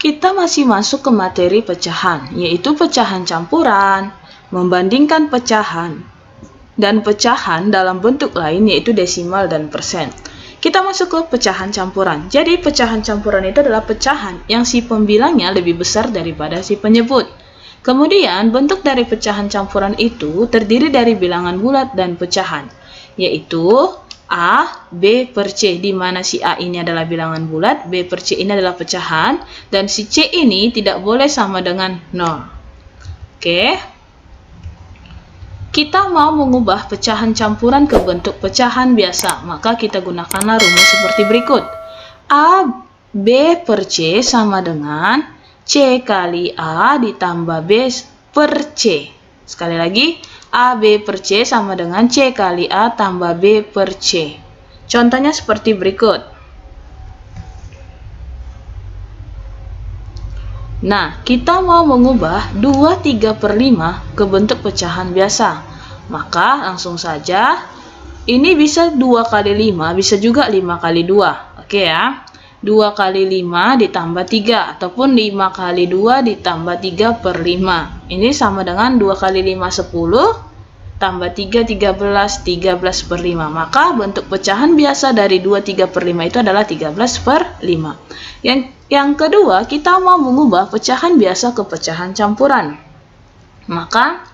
Kita masih masuk ke materi pecahan, yaitu pecahan campuran, membandingkan pecahan, dan pecahan dalam bentuk lain yaitu desimal dan persen. Kita masuk ke pecahan campuran. Jadi pecahan campuran itu adalah pecahan yang si pembilangnya lebih besar daripada si penyebut. Kemudian bentuk dari pecahan campuran itu terdiri dari bilangan bulat dan pecahan, yaitu A, B per C, di mana si A ini adalah bilangan bulat, B per C ini adalah pecahan, dan si C ini tidak boleh sama dengan 0. Oke. Kita mau mengubah pecahan campuran ke bentuk pecahan biasa, maka kita gunakanlah rumus seperti berikut. A, B per C sama dengan C kali A ditambah B per C. Sekali lagi, A, B per C sama dengan C kali A tambah B per C. Contohnya seperti berikut. Nah, kita mau mengubah 2/3 per 5 ke bentuk pecahan biasa. Maka langsung saja, ini bisa 2 kali 5, bisa juga 5 kali 2. Oke ya. 2 kali 5 ditambah 3, ataupun 5 kali 2 ditambah 3 per 5. Ini sama dengan 2 kali 5, 10, tambah 3, 13, 13 per 5. Maka bentuk pecahan biasa dari 2/3 per 5 itu adalah 13 per 5. Yang kedua, kita mau mengubah pecahan biasa ke pecahan campuran. Maka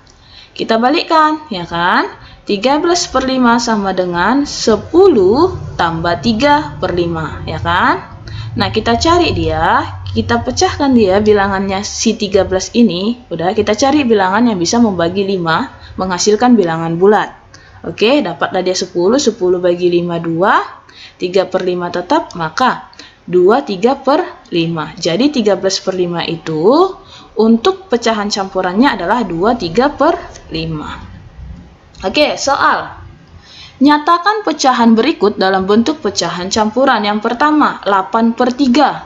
kita balikkan, ya kan? 13 per 5 sama dengan 10 tambah 3 per 5, ya kan? Nah, kita cari dia, kita pecahkan dia bilangannya si 13 ini, udah kita cari bilangan yang bisa membagi 5, menghasilkan bilangan bulat. Oke, dapatlah dia 10, 10 bagi 5, 2, 3 per 5 tetap, maka 2, 3 per 5. Jadi 13 per 5 itu untuk pecahan campurannya adalah 2, 3 per 5. Oke, soal. Nyatakan pecahan berikut dalam bentuk pecahan campuran. Yang pertama, 8 per 3.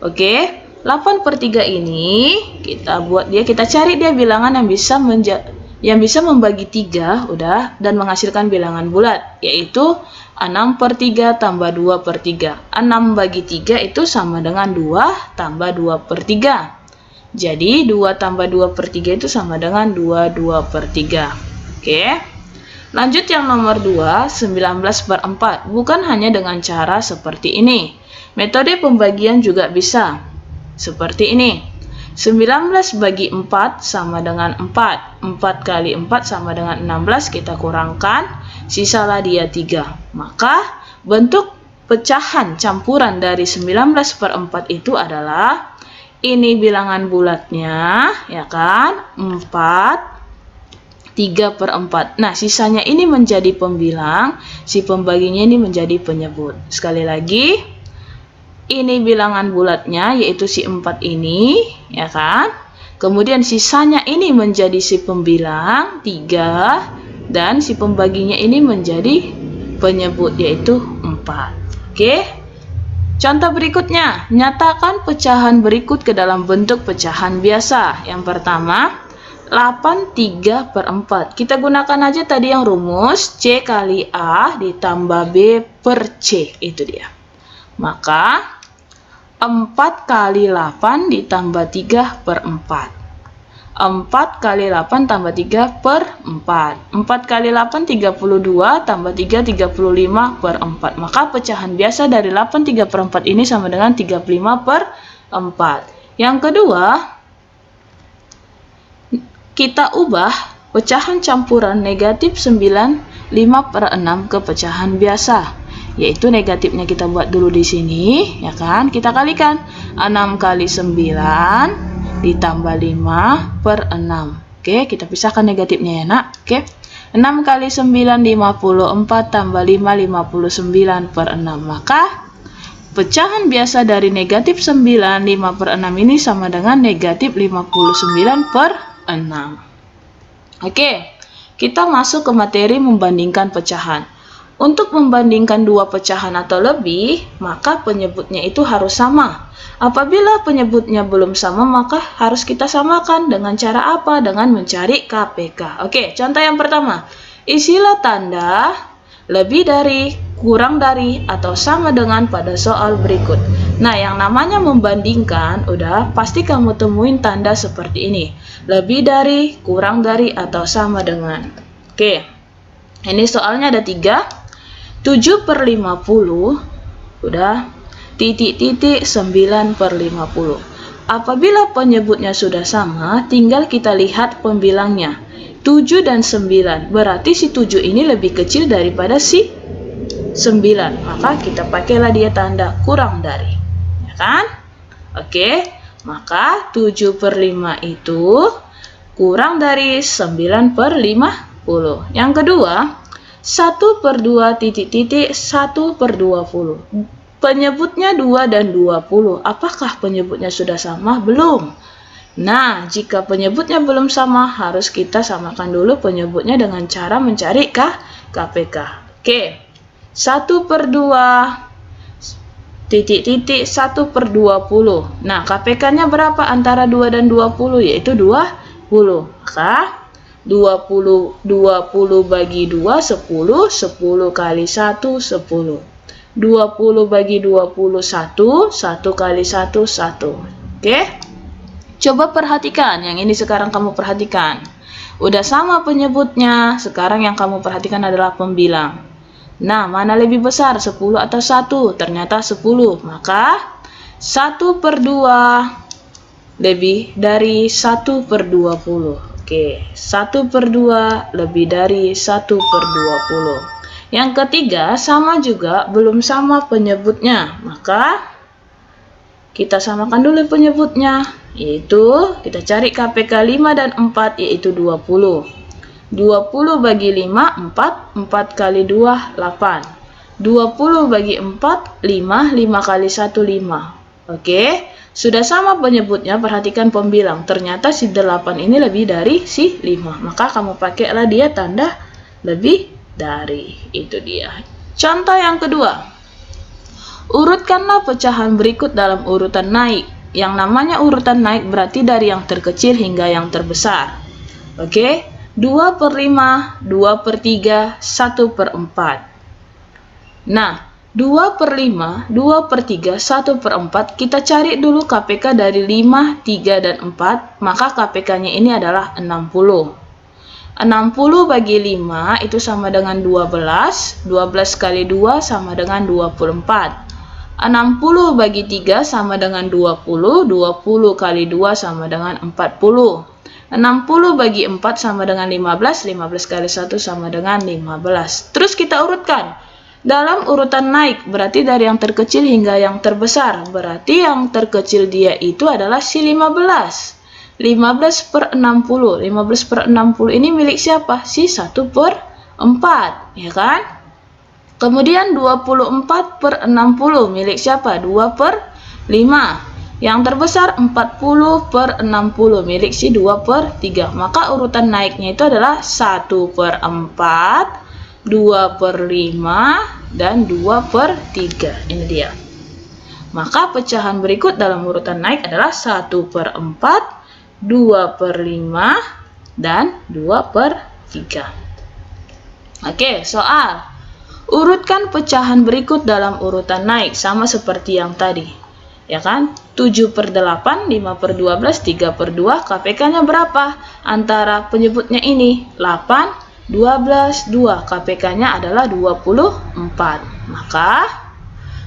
Oke, 8 per 3 ini kita cari dia bilangan yang bisa membagi 3, udah, dan menghasilkan bilangan bulat, yaitu 6 per 3 tambah 2 per 3. 6 bagi 3 itu sama dengan 2 tambah 2 per 3. Jadi 2 tambah 2 per 3 itu sama dengan 2 per 3. Oke. Lanjut yang nomor 2, 19 per 4. Bukan hanya dengan cara seperti ini. Metode pembagian juga bisa. Seperti ini. 19 bagi 4 sama dengan 4. 4 kali 4 sama dengan 16. Kita kurangkan. Sisalah dia 3. Maka bentuk pecahan campuran dari 19 per 4 itu adalah ini bilangan bulatnya, ya kan? 4. 3 per 4. Nah, sisanya ini menjadi pembilang, si pembaginya ini menjadi penyebut. Sekali lagi, ini bilangan bulatnya, yaitu si 4 ini, ya kan? Kemudian sisanya ini menjadi si pembilang, 3, dan si pembaginya ini menjadi penyebut, yaitu 4. Oke? Contoh berikutnya, nyatakan pecahan berikut ke dalam bentuk pecahan biasa. Yang pertama, 8 3 per 4. Kita gunakan aja tadi yang rumus C kali A ditambah B per C. Itu dia. Maka 4 kali 8 ditambah 3 per 4. 4 kali 8 tambah 3 per 4. 4 kali 8 32 tambah 3 35 per 4. Maka pecahan biasa dari 8 3 per 4 ini sama dengan 35 per 4. Yang kedua, kita ubah pecahan campuran negatif 9 5 per 6 ke pecahan biasa. Yaitu negatifnya kita buat dulu di sini, ya kan? Kita kalikan 6 kali 9 ditambah 5 per 6. Oke, kita pisahkan negatifnya ya, Nak. Oke. 6 kali 9 54 tambah 5 59 per 6. Maka pecahan biasa dari negatif 9 5 per 6 ini sama dengan negatif 59 per 6. Oke, kita masuk ke materi membandingkan pecahan. Untuk membandingkan dua pecahan atau lebih, maka penyebutnya itu harus sama. Apabila penyebutnya belum sama, maka harus kita samakan dengan cara apa? Dengan mencari KPK. Oke, contoh yang pertama. Isilah tanda lebih dari kurang dari, atau sama dengan pada soal berikut. Nah, yang namanya membandingkan, udah pasti kamu temuin tanda seperti ini. Lebih dari, kurang dari, atau sama dengan. Oke, ini soalnya ada 3. 7/50, udah, titik-titik 9/50. Apabila penyebutnya sudah sama, tinggal kita lihat pembilangnya. 7 dan 9, berarti si 7 ini lebih kecil daripada si 9, maka kita pakailah dia tanda kurang dari, ya kan? Oke, maka 7/5 itu kurang dari 9/50. Yang kedua, 1/2 titik-titik 1/20. Penyebutnya 2 dan 20. Apakah penyebutnya sudah sama? Belum. Nah, jika penyebutnya belum sama, harus kita samakan dulu penyebutnya dengan cara mencari KPK. Oke. 1/2 titik-titik 1/20. Nah, KPK-nya berapa antara 2 dan 20? Yaitu 20. Maka 20 bagi 2 10, 10 kali 1 10. 20 bagi 21, 1 kali 1 1. Oke? Coba perhatikan, yang ini sekarang kamu perhatikan. Udah sama penyebutnya, sekarang yang kamu perhatikan adalah pembilang. Nah, mana lebih besar, 10 atau 1? Ternyata 10. Maka 1/2 lebih dari 1/20. Oke, 1/2 lebih dari 1/20. Yang ketiga, sama juga, belum sama penyebutnya. Maka kita samakan dulu penyebutnya, yaitu kita cari KPK 5 dan 4, yaitu 20. 20 bagi 5, 4. 4 kali 2, 8. 20 bagi 4, 5. 5 kali 1, 5. Oke, sudah sama penyebutnya, perhatikan pembilang. Ternyata si 8 ini lebih dari si 5. Maka kamu pakailah dia tanda lebih dari. Itu dia. Contoh yang kedua. Urutkanlah pecahan berikut dalam urutan naik. Yang namanya urutan naik berarti dari yang terkecil hingga yang terbesar. Oke? 2/5, 2/3, 1/4. Nah, 2/5, 2/3, 1/4, kita cari dulu KPK dari 5, 3, dan 4, maka KPK-nya ini adalah 60. 60 bagi 5 itu sama dengan 12, 12 kali 2 sama dengan 24. 60 bagi 3 sama dengan 20, 20 kali 2 sama dengan 40. 60 bagi 4 sama dengan 15, 15 kali 1 sama dengan 15. Terus kita urutkan. Dalam urutan naik, berarti dari yang terkecil hingga yang terbesar. Berarti yang terkecil dia itu adalah si 15. 15/60. 15/60 ini milik siapa? Si 1/4, ya kan? Kemudian 24/60 milik siapa? 2/5. Yang terbesar 40/60 milik si 2/3. Maka urutan naiknya itu adalah 1/4, 2/5, dan 2/3. Ini dia. Maka pecahan berikut dalam urutan naik adalah 1/4, 2/5, dan 2/3. Oke, soal. Urutkan pecahan berikut dalam urutan naik, sama seperti yang tadi. Ya kan? 7/8, 5/12, 3/2, KPK-nya berapa? Antara penyebutnya ini, 8, 12, 2. KPK-nya adalah 24. Maka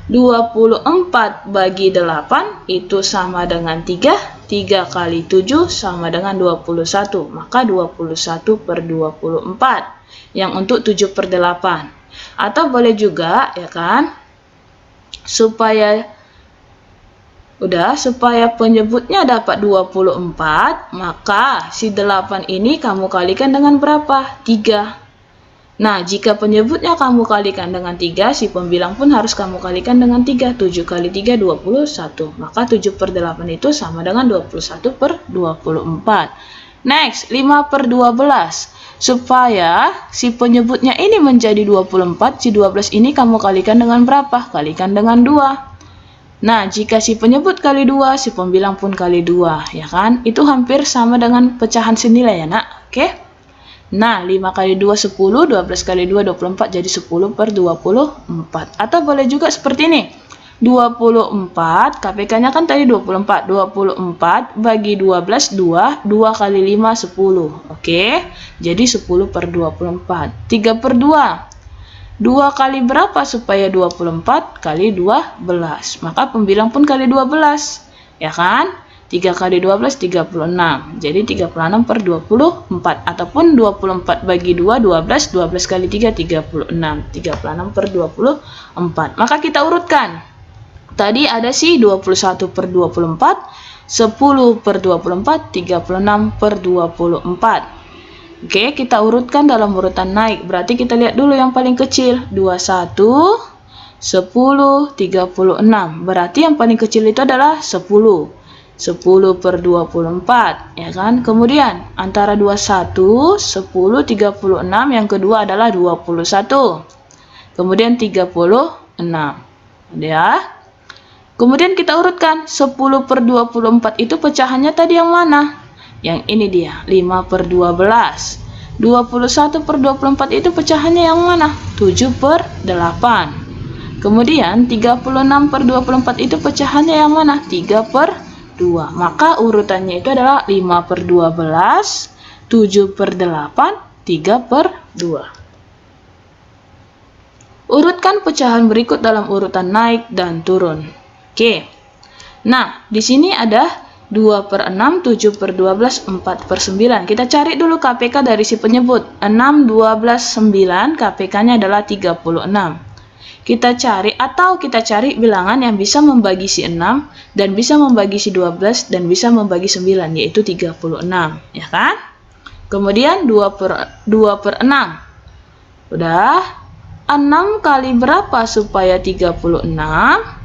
24 bagi 8 itu sama dengan 3. 3 kali 7 sama dengan 21. Maka 21/24. Yang untuk 7/8. Atau boleh juga, ya kan? Supaya penyebutnya dapat 24, maka si 8 ini kamu kalikan dengan berapa? 3. Nah, jika penyebutnya kamu kalikan dengan 3, si pembilang pun harus kamu kalikan dengan 3. 7 kali 3, 21. Maka 7/8 itu sama dengan 21/24. Next, 5/12. Supaya si penyebutnya ini menjadi 24, si 12 ini kamu kalikan dengan berapa? Kalikan dengan 2. Nah, jika si penyebut kali 2, si pembilang pun kali 2, ya kan? Itu hampir sama dengan pecahan senilai ya, nak. Oke? Nah, 5 kali 2 10, 12 kali 2 24, jadi 10/24. Atau boleh juga seperti ini. 24, KPK-nya kan tadi 24. 24 bagi 12, 2. 2 kali 5, 10. Oke, jadi 10/24. 3/2. 2 kali berapa supaya 24 kali 12? Maka pembilang pun kali 12. Ya kan? 3 kali 12, 36. Jadi 36/24. Ataupun 24 bagi 2, 12. 12 kali 3, 36. 36/24. Maka kita urutkan. Tadi ada sih 21/24, 10/24, 36/24. Oke, kita urutkan dalam urutan naik. Berarti kita lihat dulu yang paling kecil. 21, 10, 36. Berarti yang paling kecil itu adalah 10. 10/24, ya kan? Kemudian antara 21, 10, 36, yang kedua adalah 21. Kemudian 36. Ya. Kemudian kita urutkan 10/24 itu pecahannya tadi yang mana? Yang ini dia, 5/12. 21/24 itu pecahannya yang mana? 7/8. Kemudian 36/24 itu pecahannya yang mana? 3/2. Maka urutannya itu adalah 5/12, 7/8, 3/2. Urutkan pecahan berikut dalam urutan naik dan turun. Oke. Nah, di sini ada 2/6, 7/12, 4/9. Kita cari dulu KPK dari si penyebut. 6, 12, 9, KPK-nya adalah 36. Kita cari bilangan yang bisa membagi si 6 dan bisa membagi si 12 dan bisa membagi 9, yaitu 36, ya kan? Kemudian 2/6. Udah, 6 kali berapa supaya 36?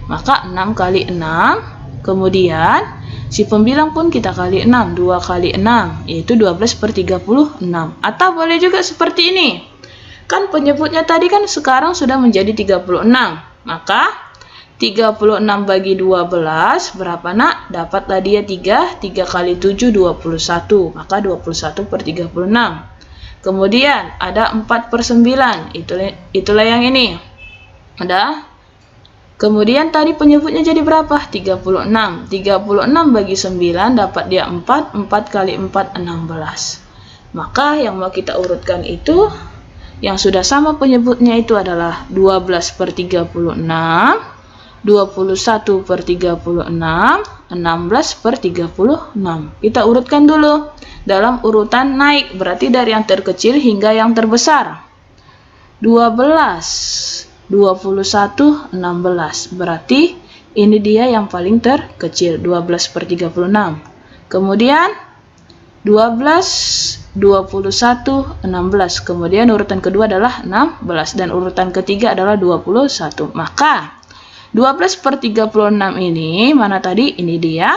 Maka 6 kali 6. Kemudian si pembilang pun kita kali 6, 2 kali 6, yaitu 12/36. Atau boleh juga seperti ini. Kan penyebutnya tadi kan sekarang sudah menjadi 36. Maka 36 bagi 12 berapa nak? Dapatlah dia 3. 3 kali 7, 21. Maka 21/36. Kemudian ada 4/9. Itulah yang ini. Ada. Kemudian tadi penyebutnya jadi berapa? 36. 36 bagi 9 dapat dia 4. 4 kali 4, 16. Maka yang mau kita urutkan itu yang sudah sama penyebutnya itu adalah 12/36, 21/36, 16/36. Kita urutkan dulu dalam urutan naik, berarti dari yang terkecil hingga yang terbesar. 12, 21, 16. Berarti ini dia yang paling terkecil, 12/36. Kemudian 12, 21, 16. Kemudian urutan kedua adalah 16 dan urutan ketiga adalah 21. Maka 12/36 ini mana tadi? Ini dia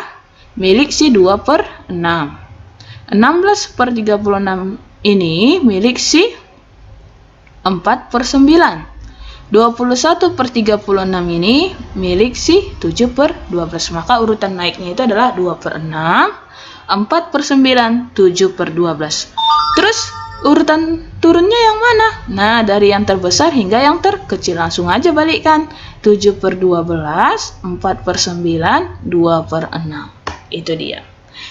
milik si 2/6. 16/36 ini milik si 4/9. 21/36 ini milik si 7/12. Maka urutan naiknya itu adalah 2/6, 4/9, 7/12. Terus urutan turunnya yang mana? Nah, dari yang terbesar hingga yang terkecil. Langsung aja balikkan. 7/12, 4/9, 2/6. Itu dia.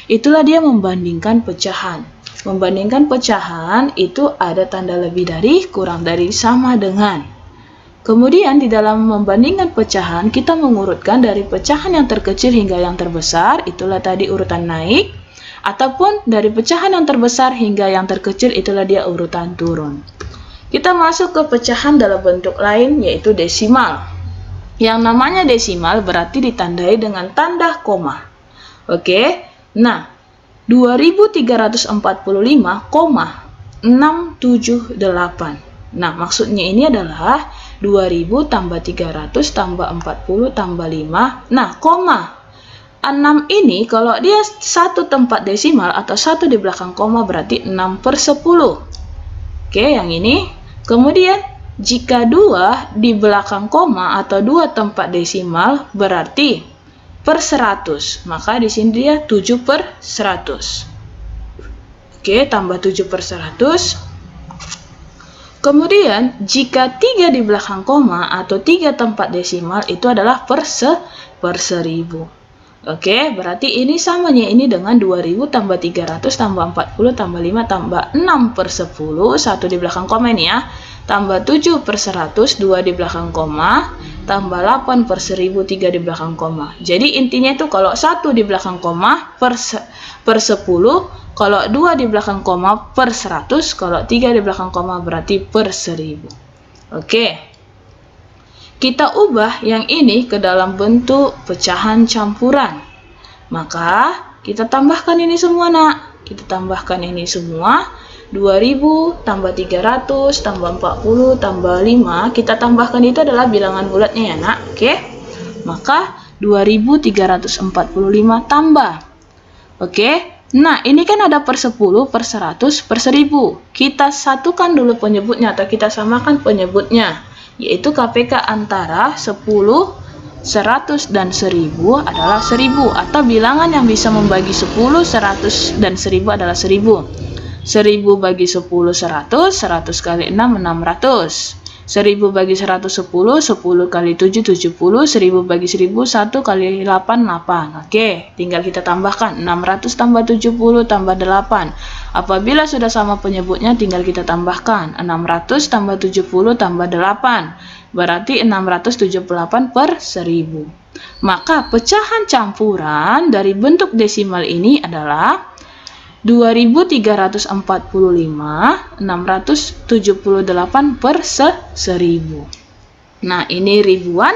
Itulah dia membandingkan pecahan. Membandingkan pecahan itu ada tanda lebih dari, kurang dari, sama dengan. Kemudian di dalam membandingkan pecahan, kita mengurutkan dari pecahan yang terkecil hingga yang terbesar, itulah tadi urutan naik, ataupun dari pecahan yang terbesar hingga yang terkecil, itulah dia urutan turun. Kita masuk ke pecahan dalam bentuk lain, yaitu desimal. Yang namanya desimal berarti ditandai dengan tanda koma. Oke, nah 2345,678. Nah, maksudnya ini adalah 2000 tambah 300 tambah 40 tambah 5. Nah, koma 6 ini kalau dia satu tempat desimal atau satu di belakang koma berarti 6/10. Oke, yang ini. Kemudian jika 2 di belakang koma atau 2 tempat desimal berarti per 100. Maka di sini dia 7/100. Oke, tambah 7 per 100. Kemudian, jika 3 di belakang koma atau 3 tempat desimal itu adalah per 1000. Oke, berarti ini samanya ini dengan 2000 tambah 300 tambah 40 tambah 5 tambah 6 per 10, 1 di belakang koma ini ya, tambah 7 per 100, 2 di belakang koma, tambah 8 per 1000, 3 di belakang koma. Jadi intinya itu kalau 1 di belakang koma per 10, kalau 2 di belakang koma per 100, kalau 3 di belakang koma berarti per 1000. Oke. Kita ubah yang ini ke dalam bentuk pecahan campuran. Maka kita tambahkan ini semua, nak. Kita tambahkan ini semua. 2000 tambah 300 tambah 40 tambah 5. Kita tambahkan itu adalah bilangan bulatnya ya, nak. Oke. Maka 2345 tambah. Oke. Nah, ini kan ada per 10, per 100, per 1000. Kita satukan dulu penyebutnya atau kita samakan penyebutnya, yaitu KPK antara 10, 100, dan 1000 adalah 1000, atau bilangan yang bisa membagi 10, 100, dan 1000 adalah 1000. 1000 bagi 10, 100, 100 kali 6, 600. 1000 bagi 110, 10 kali 7, 70. 1000 bagi 1000, 1 kali 8, 8. Oke, tinggal kita tambahkan 600 tambah 70 tambah 8. Apabila sudah sama penyebutnya, tinggal kita tambahkan 600 tambah 70 tambah 8. Berarti 678 per 1000. Maka pecahan campuran dari bentuk desimal ini adalah 2345, 678 per 1000. Nah, ini ribuan,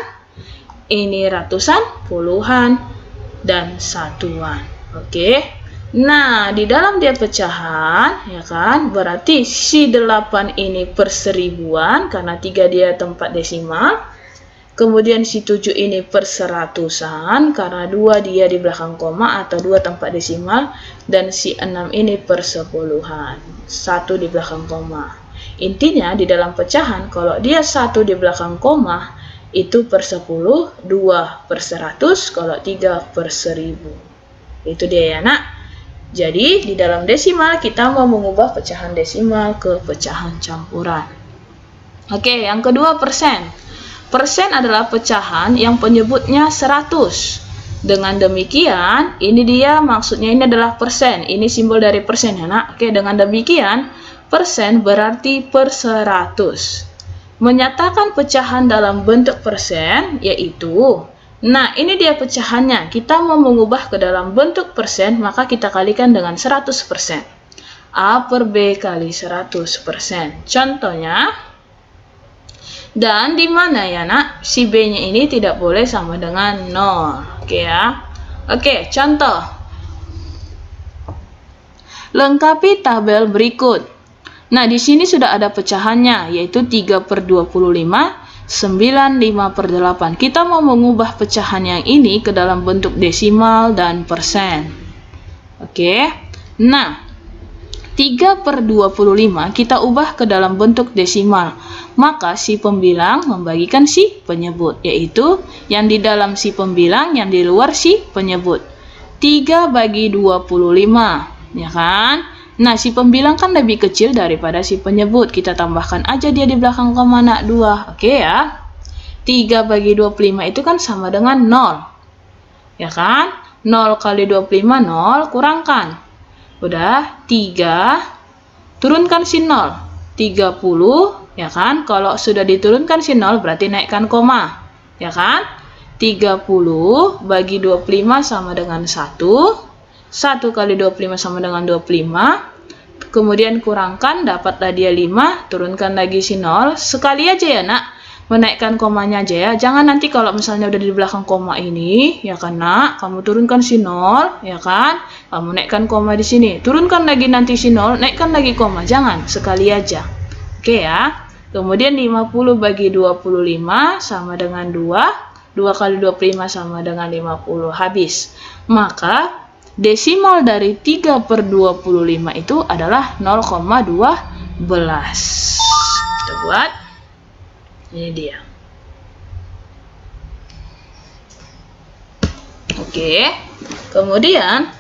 ini ratusan, puluhan, dan satuan. Oke. Nah, di dalam dia pecahan, ya kan, berarti si 8 ini per 1000-an, karena 3 dia tempat desimal. Kemudian si 7 ini per 100-an, karena 2 dia di belakang koma atau 2 tempat desimal. Dan si 6 ini per 10-an, 1 di belakang koma. Intinya di dalam pecahan, kalau dia 1 di belakang koma, itu per 10, 2 per 100, kalau 3 per 1000. Itu dia ya, nak. Jadi di dalam desimal kita mau mengubah pecahan desimal ke pecahan campuran. Oke, yang kedua persen. Persen adalah pecahan yang penyebutnya 100. Dengan demikian, ini dia maksudnya ini adalah persen. Ini simbol dari persen ya, nak. Oke, dengan demikian, persen berarti per 100. Menyatakan pecahan dalam bentuk persen yaitu, nah ini dia pecahannya. Kita mau mengubah ke dalam bentuk persen, maka kita kalikan dengan 100%. A per B kali 100%. Contohnya, dan di mana ya, nak? Si B-nya ini tidak boleh sama dengan 0. Oke ya. Oke, contoh. Lengkapi tabel berikut. Nah, di sini sudah ada pecahannya, yaitu 3 per 25, 95 per 8. Kita mau mengubah pecahan yang ini ke dalam bentuk desimal dan persen. Oke. Nah, 3 per 25 kita ubah ke dalam bentuk desimal. Maka si pembilang membagikan si penyebut, yaitu yang di dalam si pembilang, yang di luar si penyebut. 3 bagi 25, ya kan? Nah, si pembilang kan lebih kecil daripada si penyebut. Kita tambahkan aja dia di belakang koma, nak, 2. Oke ya. 3 bagi 25 itu kan sama dengan 0. Ya kan? 0 kali 25, 0, kurangkan. Udah, 3, turunkan si 0, 30, ya kan? Kalau sudah diturunkan si 0, berarti naikkan koma, ya kan? 30 bagi 25 sama dengan 1, 1 kali 25 sama dengan 25, kemudian kurangkan, dapatlah dia 5, turunkan lagi si 0, sekali aja ya, nak. Menaikkan komanya aja ya, jangan nanti kalau misalnya udah di belakang koma ini, ya kan, nak, kamu turunkan si 0, ya kan, kamu naikkan koma di sini, turunkan lagi nanti si 0, naikkan lagi koma, jangan, sekali aja. Oke ya. Kemudian 50 bagi 25 sama dengan 2, 2 kali 25 sama dengan 50, habis. Maka desimal dari 3 per 25 itu adalah 0,12. Kita buat. Ini dia. Oke. Kemudian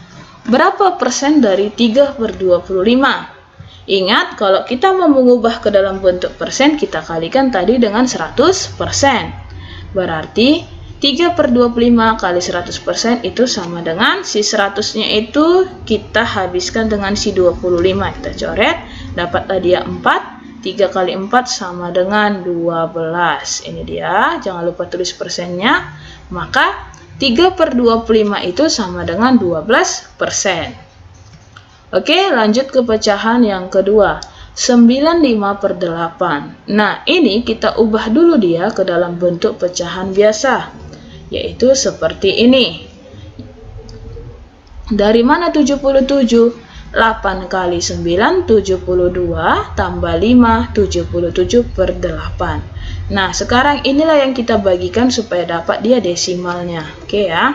Berapa persen dari 3/25? Ingat, kalau kita mau mengubah ke dalam bentuk persen, kita kalikan tadi dengan 100%. Berarti 3/25 kali 100% itu sama dengan si 100-nya itu kita habiskan dengan si 25. Kita coret, dapatlah dia 4. 3 kali 4 sama dengan 12. Ini dia, jangan lupa tulis persennya. Maka 3/25 itu sama dengan 12%. Oke, lanjut ke pecahan yang kedua. 95/8. Nah, ini kita ubah dulu dia ke dalam bentuk pecahan biasa, yaitu seperti ini. Dari mana 77? 8 kali 9, 72, tambah 5, 77/8. Nah, sekarang inilah yang kita bagikan supaya dapat dia desimalnya. Oke ya.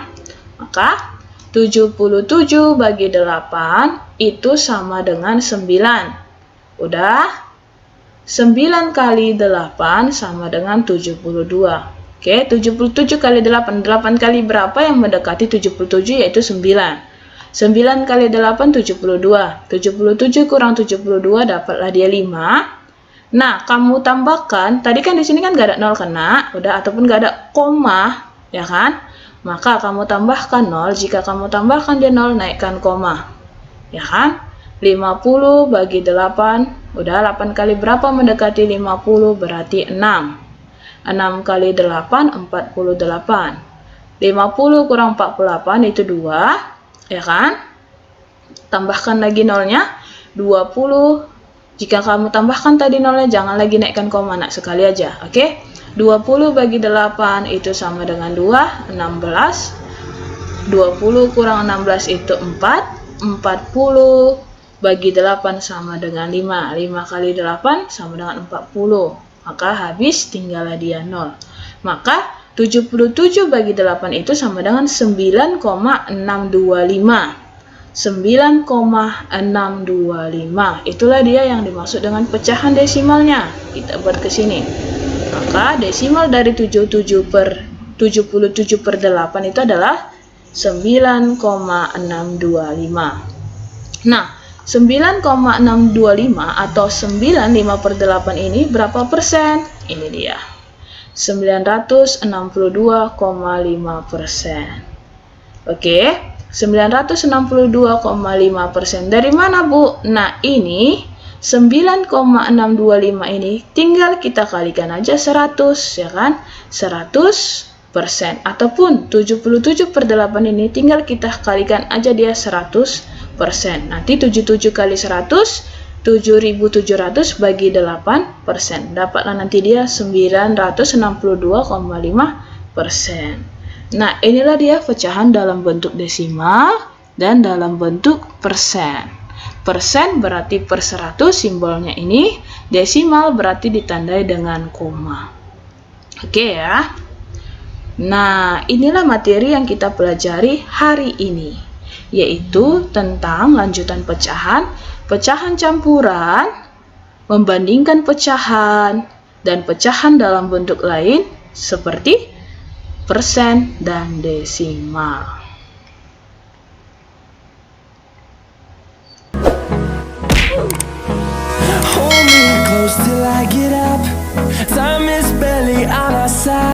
Maka 77 bagi 8 itu sama dengan 9. Udah? 9 kali 8 sama dengan 72. Oke, 77 kali 8. 8 kali berapa yang mendekati 77 yaitu 9. 9 kali 8, 72. 77 kurang 72 dapatlah dia 5. Nah, kamu tambahkan, tadi kan di sini kan gak ada 0 kena, udah, ataupun gak ada koma, ya kan? Maka kamu tambahkan 0, jika kamu tambahkan dia 0, naikkan koma. Ya kan? 50 bagi 8, udah 8 kali berapa mendekati 50, berarti 6. 6 kali 8, 48. 50 kurang 48 itu 2, ya kan? Tambahkan lagi 0-nya, 20. Jika kamu tambahkan tadi 0-nya, jangan lagi naikkan koma, nak, sekali aja, oke? 20 bagi 8 itu sama dengan 2, 16. 20 kurang 16 itu 4. 40 bagi 8 sama dengan 5. 5 kali 8 sama dengan 40. Maka habis, tinggallah dia 0. Maka 77 bagi 8 itu sama dengan 9,625. 9,625. Itulah dia yang dimaksud dengan pecahan desimalnya. Kita buat ke sini. Maka desimal dari 77/8 itu adalah 9,625. Nah, 9,625 atau 95/8 ini berapa persen? Ini dia. 962,5%. Oke, 962,5%. Dari mana, Bu? Nah, ini 9,625 ini tinggal kita kalikan aja 100, ya kan? 100%. Ataupun 77/8 ini tinggal kita kalikan aja dia 100%. Nanti 77 kali 100, 7.700 bagi 8%. Dapatlah nanti dia 962,5%. Nah, inilah dia pecahan dalam bentuk desimal dan dalam bentuk persen. Persen berarti per 100 simbolnya ini, desimal berarti ditandai dengan koma. Oke ya. Nah, inilah materi yang kita pelajari hari ini, yaitu tentang lanjutan pecahan, pecahan campuran, membandingkan pecahan, dan pecahan dalam bentuk lain seperti persen dan desimal. Hold me close till I get up. Time is barely on our side.